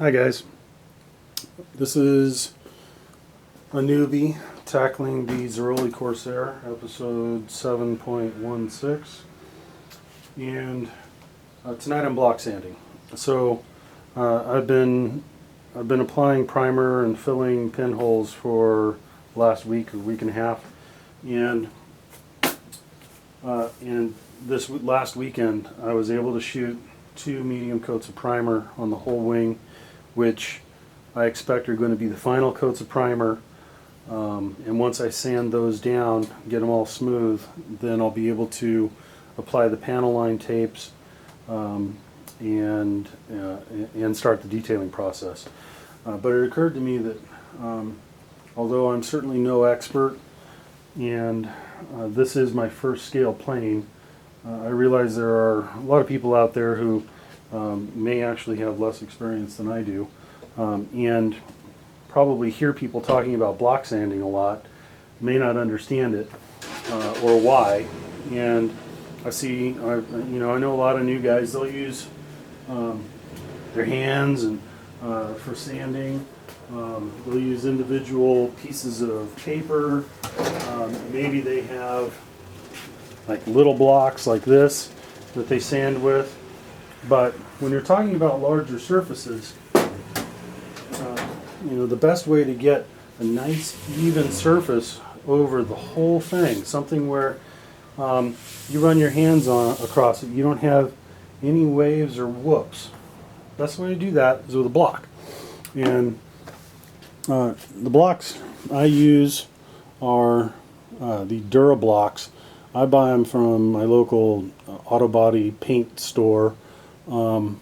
Hi guys, this is a newbie tackling the Zeroli Corsair, episode 7.16, and tonight I'm block sanding. So I've been applying primer and filling pinholes for the last week or week and a half, and this last weekend I was able to shoot 2 medium coats of primer on the whole wing, which I expect are going to be the final coats of primer. And once I sand those down, get them all smooth, then I'll be able to apply the panel line tapes and start the detailing process. But it occurred to me that although I'm certainly no expert, and this is my first scale plane, I realize there are a lot of people out there who may actually have less experience than I do, and probably hear people talking about block sanding a lot, may not understand it or why. And I see, I know a lot of new guys. They'll use their hands and for sanding. They'll use individual pieces of paper. Maybe they have like little blocks like this that they sand with. But when you're talking about larger surfaces, the best way to get a nice even surface over the whole thing, something where you run your hands across it, you don't have any waves or whoops. Best way to do that is with a block. And the blocks I use are the Dura blocks. I buy them from my local auto body paint store. And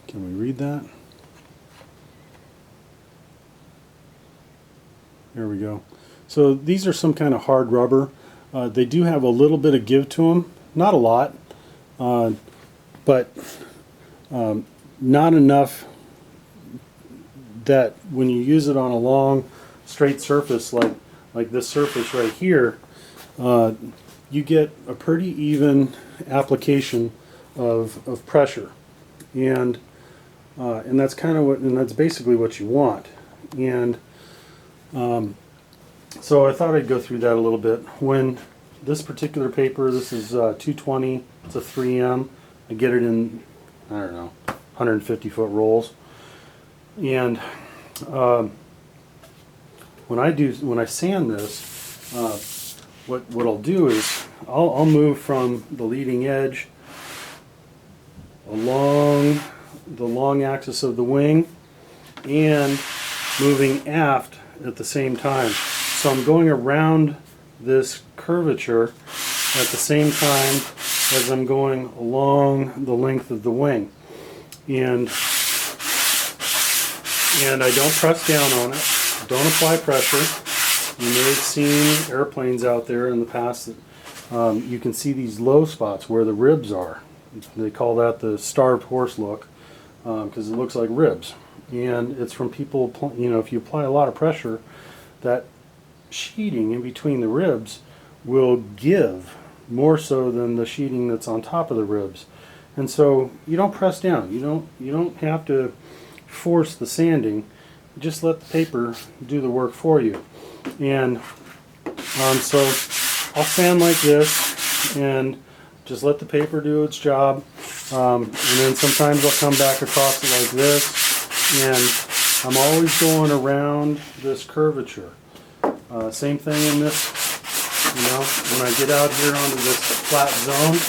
can we read that? There we go. So these are some kind of hard rubber. They do have a little bit of give to them, not a lot, but not enough that when you use it on a long straight surface like this surface right here, you get a pretty even application of pressure, and that's that's basically what you want. And so I thought I'd go through that a little bit. When this particular paper, this is 220, it's a 3M. I get it in, I don't know, 150-foot rolls. And when I sand this, what I'll do is I'll move from the leading edge along the long axis of the wing and moving aft at the same time. So I'm going around this curvature at the same time as I'm going along the length of the wing. And I don't press down on it, don't apply pressure. You may have seen airplanes out there in the past that you can see these low spots where the ribs are. They call that the starved horse look, because it looks like ribs. And it's from people, if you apply a lot of pressure, that sheeting in between the ribs will give more so than the sheeting that's on top of the ribs. And so you don't press down. You don't have to force the sanding. Just let the paper do the work for you. And so I'll sand like this and just let the paper do its job. And then sometimes I'll come back across it like this. And I'm always going around this curvature. Same thing in this, when I get out here onto this flat zone.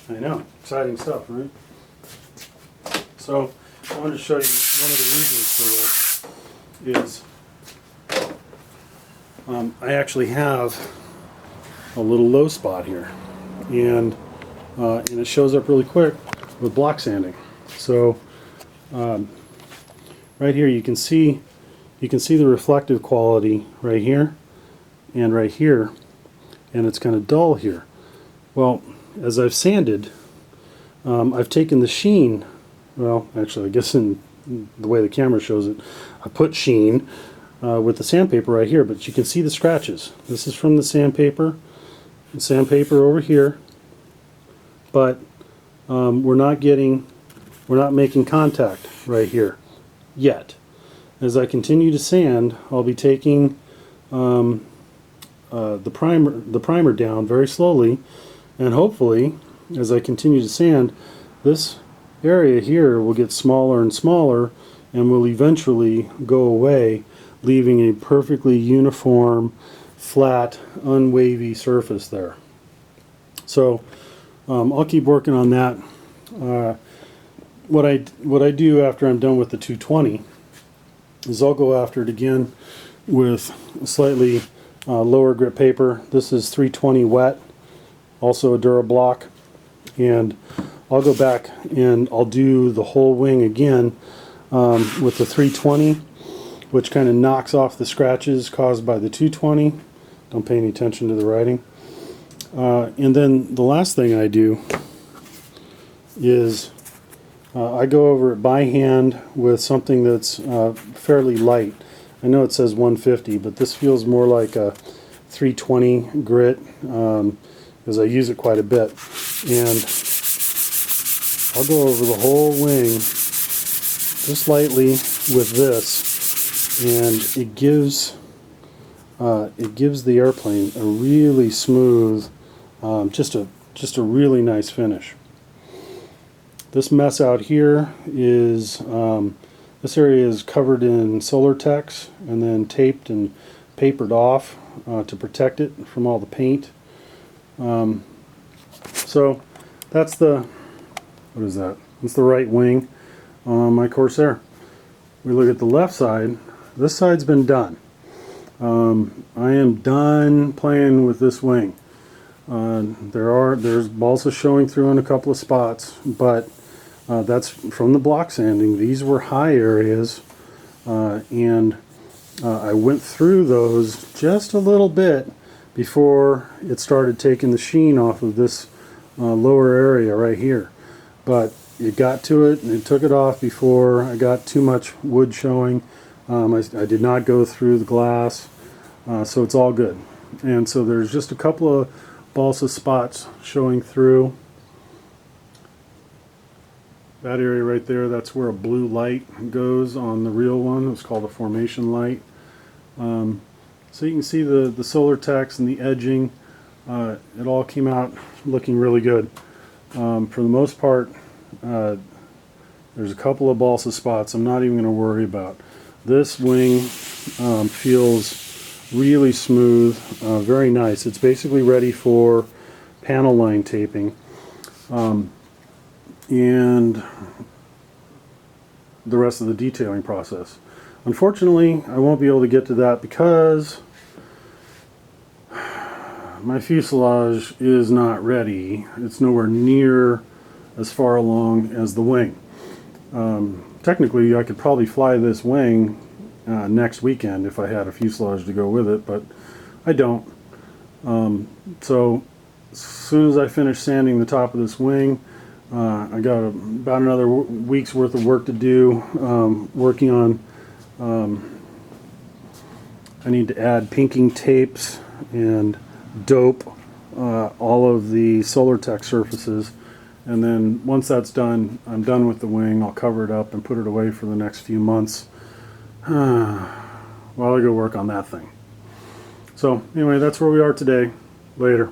I know, exciting stuff, right? So I wanted to show you one of the reasons for this is I actually have a little low spot here, and it shows up really quick with block sanding. So right here you can see the reflective quality right here and right here. and it's kind of dull here. Well, as I've sanded, I've taken the sheen, well, actually I guess in the way the camera shows it, I put sheen with the sandpaper right here, but you can see the scratches. This is from the sandpaper over here, but we're not making contact right here yet. As I continue to sand, I'll be taking the primer down very slowly, and hopefully, as I continue to sand, this area here will get smaller and smaller and will eventually go away, leaving a perfectly uniform, flat, unwavy surface there. So I'll keep working on that. What I do after I'm done with the 220 is I'll go after it again with slightly lower grit paper. This is 320 wet, also a Durablock, and I'll go back and I'll do the whole wing again with the 320, which kind of knocks off the scratches caused by the 220. Don't pay any attention to the writing. And then the last thing I do is I go over it by hand with something that's fairly light. I know it says 150, but this feels more like a 320 grit because I use it quite a bit. And I'll go over the whole wing just lightly with this, and it gives the airplane a really smooth, just a really nice finish. This mess out here is this area is covered in Solartex and then taped and papered off to protect it from all the paint. So that's the, what is that? It's the right wing on my Corsair. We look at the left side. This side's been done. I am done playing with this wing. There's balsa showing through in a couple of spots, but that's from the block sanding. These were high areas, and I went through those just a little bit before it started taking the sheen off of this lower area right here. But it got to it and it took it off before I got too much wood showing. I did not go through the glass, so it's all good. And so there's just a couple of balsa spots showing through. That area right there, that's where a blue light goes on the real one. It's called a formation light. So you can see the Solartex and the edging. It all came out looking really good. For the most part, there's a couple of balsa spots I'm not even going to worry about. This wing feels really smooth, very nice. It's basically ready for panel line taping. And the rest of the detailing process. Unfortunately, I won't be able to get to that because my fuselage is not ready. It's nowhere near as far along as the wing. Technically, I could probably fly this wing next weekend if I had a fuselage to go with it, but I don't. So as soon as I finish sanding the top of this wing, I got about another week's worth of work to do, working on, I need to add pinking tapes and dope all of the Solartex surfaces, and then once that's done, I'm done with the wing. I'll cover it up and put it away for the next few months while I go work on that thing. So anyway, that's where we are today. Later.